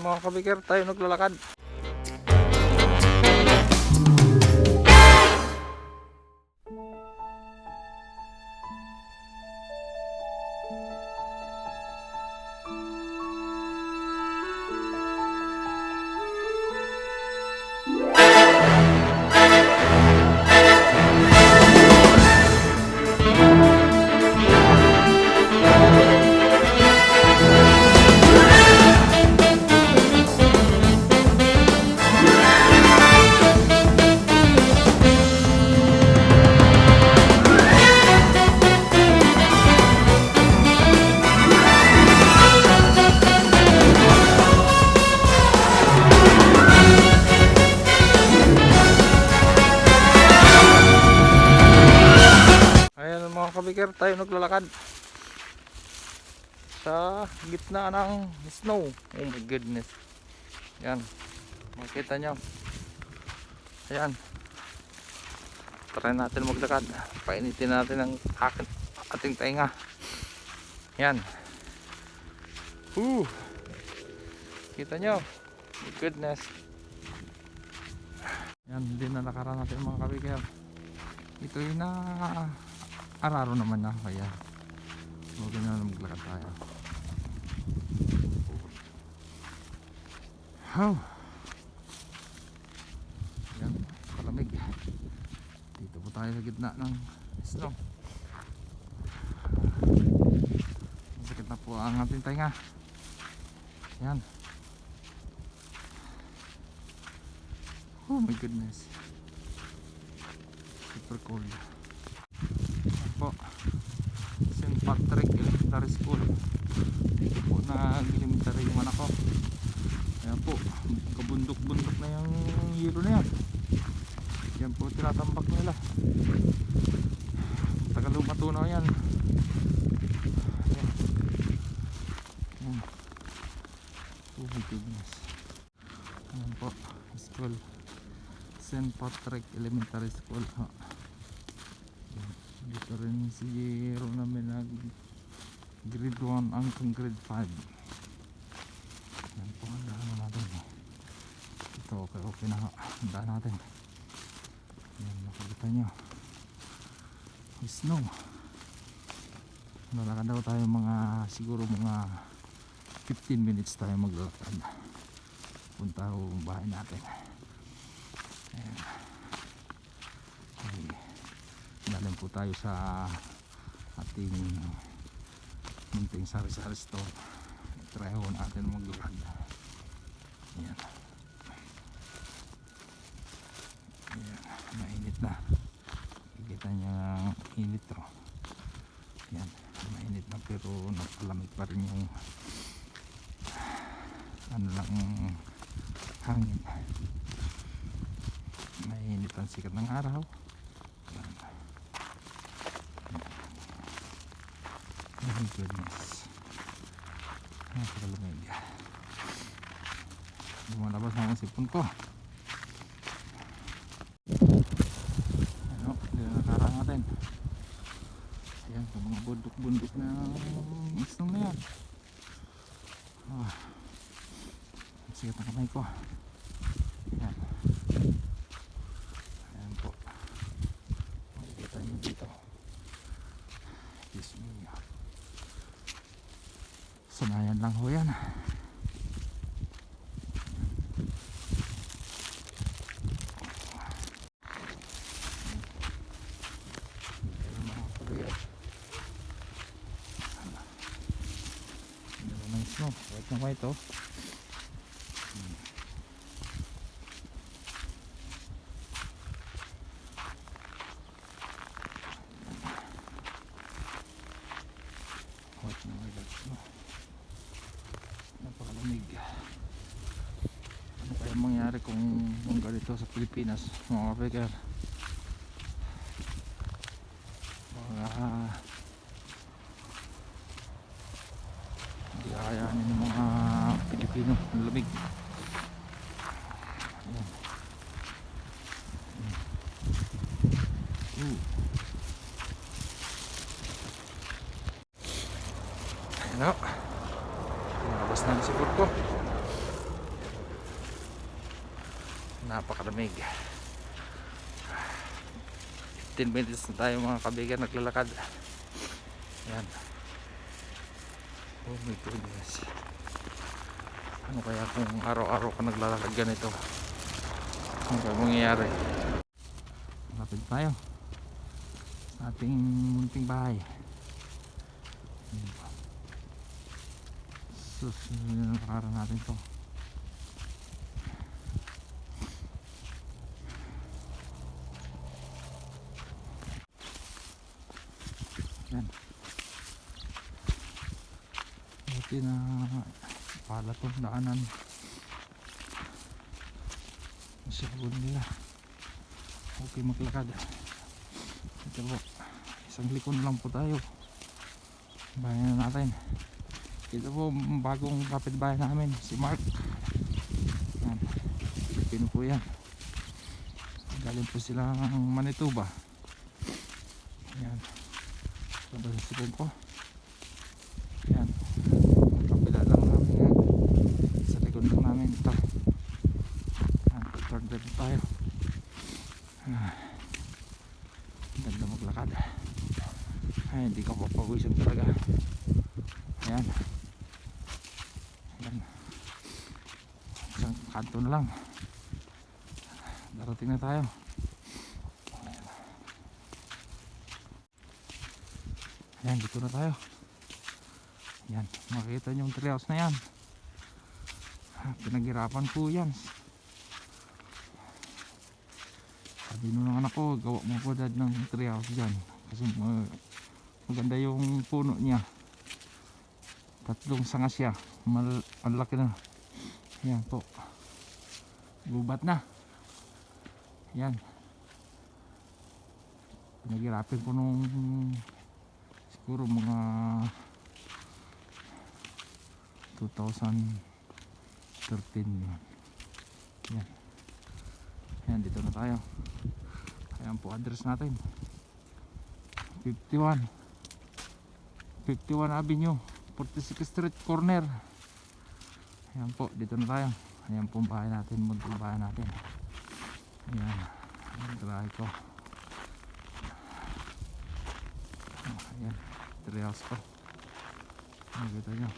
Ayan mga kabikir, tayo naglalakad. Mga kabikir, tayo naglalakad sa gitna ng snow. Oh my goodness, yan, makita nyo, ayan, try natin maglakad, painitin natin ang ating tainga, yan, kita nyo, my goodness, yan, hindi na nakaraan natin mga kabikir. Ito yung na araro naman na, kaya huwag na maglakad tayo. Yan, palamig. Dito po tayo sa gitna ng snow. Masakit na po ang ating tainga. Yan. Oh my goodness, super cold. Po, St. Patrick Elementary School. Dito po nag-elementary yung anak ko. Ayan po, kabundok-bundok na yung yero na yan. Yan po tinatambak nila. Tagal lumatunaw yan. Ayan. Ayan. Oh my goodness. Ayan po, school, St. Patrick Elementary School. Dito rin si Jero namin nag grade 1 hanggang grade 5. Yan po ang daan natin. Ito okay na ang daan natin. Yan, makikita nyo snow. Lalakad daw tayo mga siguro mga 15 minutes tayo maglalakad punta ho bahay natin. Ayan. Dalan po tayo sa ating munting sari-sari store. Try ho natin maglakad. Ayan. Ayan, mainit na. Kikita niya ang init to. Ayan, mainit na pero napalamig pa rin yung ano lang hangin. Mainit ang sikat ng araw. Oh my goodness, napakalamig. Lumalabas na ang sipon ko. Ano, hindi na nakaraan natin. Ayan, sa mga bundok-bundok na isang na yan. Sigat ang kamay ko. Ayan. Ayan po, makikita nyo dito. Yes, me. Sanayan lang ho yan. Nice no, white na white oh. White na white no. Napakalamig. Ano kaya mangyari kung ganito sa Pilipinas mga kabikir? Hindi kakayanin ng mga Pilipino ang lamig. Ayan. Ano? Labas na ang siguro ko. napakalamig. 15 minutes na tayo mga kabigan naglalakad. Yan. Oh my goodness. Ano kaya kung araw-araw ka naglalakad ganito? Ano kaya mangyayari? Lapit tayo sa ating munting bahay. Susunod na nakaraan natin to. Yan. Buti na pala itong daanan. Masyabon nila. Okay maglakad. Ito po. Isang liko na lang po tayo. Bayan na natin. Ito po bagong kapitbahay namin. Si Mark. Yan. Pilipino po yan. Galing po sila ng Manitoba. Yan. Labas sa sipon ko. Yan. Kapila lang namin yan. Sa likod lang namin ito. Yan. Third level tayo. Ganda maglakad. Ay, hindi ka papawisan talaga. Ayan. Ayan. Isang kanto na lang. Darating na tayo. Ayan, dito na tayo. Ayan, makikita nyo yung treehouse na yan. Pinaghirapan po yan. Sabi nung anak ko, gawa mo po dad ng treehouse dyan. Kasi maganda yung puno niya. Tatlong sanga siya. Malaki na. Ayan po. Gubat na. Ayan. Pinaghirapan ko nung siguro mga 2013 yun. Ayan. Ayan, dito na tayo. Ayan po address natin. 51 Avenue, 46th Street corner. Ayan po, dito na tayo. Ayan po ang bahay natin, munting bahay natin. Ayan, ayan tirahe ko. Ayan, treehouse ko. Ayan, kita nyo.